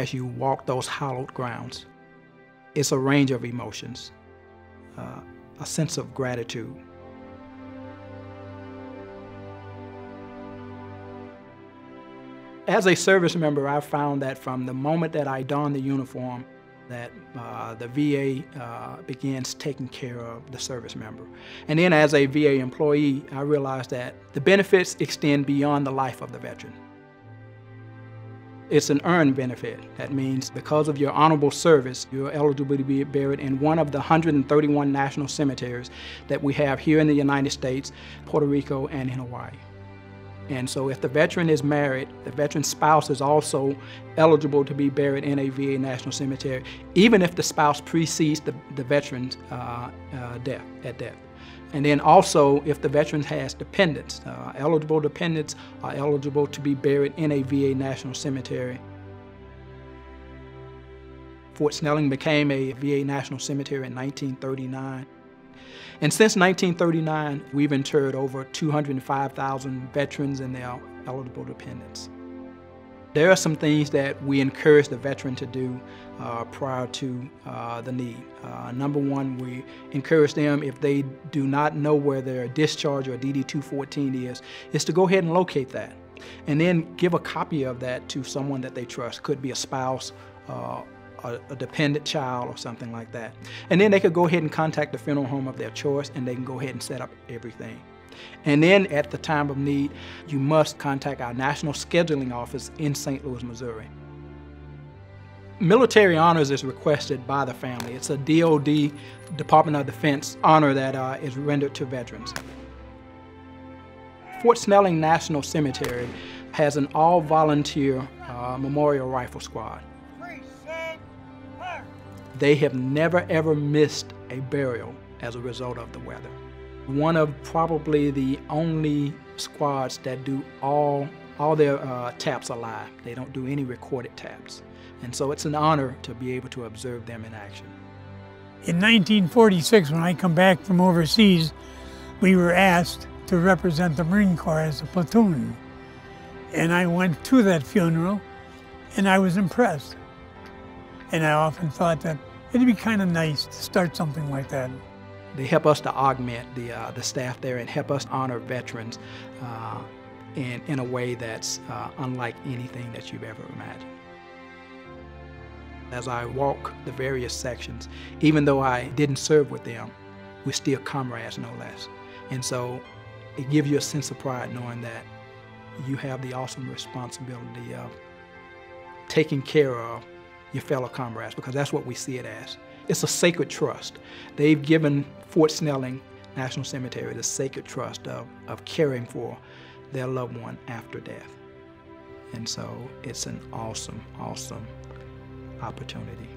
as you walk those hallowed grounds. It's a range of emotions, a sense of gratitude. As a service member, I found that from the moment that I donned the uniform, that the VA begins taking care of the service member. And then as a VA employee, I realized that the benefits extend beyond the life of the veteran. It's an earned benefit. That means because of your honorable service, you're eligible to be buried in one of the 131 national cemeteries that we have here in the United States, Puerto Rico, and in Hawaii. And so if the veteran is married, the veteran's spouse is also eligible to be buried in a VA National Cemetery, even if the spouse precedes the veteran's death. And then also, if the veteran has dependents, eligible dependents are eligible to be buried in a VA National Cemetery. Fort Snelling became a VA National Cemetery in 1939. And since 1939, we've interred over 205,000 veterans and their eligible dependents. There are some things that we encourage the veteran to do prior to the need. Number one, we encourage them, if they do not know where their discharge or DD-214 is to go ahead and locate that. And then give a copy of that to someone that they trust. Could be a spouse, a dependent child, or something like that. And then they could go ahead and contact the funeral home of their choice, and they can go ahead and set up everything. And then at the time of need, you must contact our National Scheduling Office in St. Louis, Missouri. Military honors is requested by the family. It's a DoD, Department of Defense honor that is rendered to veterans. Fort Snelling National Cemetery has an all-volunteer memorial rifle squad. They have never ever missed a burial as a result of the weather. One of probably the only squads that do all their taps alive. They don't do any recorded taps. And so it's an honor to be able to observe them in action. In 1946, when I come back from overseas, we were asked to represent the Marine Corps as a platoon. And I went to that funeral, and I was impressed. And I often thought that it'd be kind of nice to start something like that. They help us to augment the staff there and help us honor veterans in a way that's unlike anything that you've ever imagined. As I walk the various sections, even though I didn't serve with them, we're still comrades, no less. And so it gives you a sense of pride knowing that you have the awesome responsibility of taking care of your fellow comrades, because that's what we see it as. It's a sacred trust. They've given Fort Snelling National Cemetery the sacred trust of caring for their loved one after death. And so it's an awesome, awesome opportunity.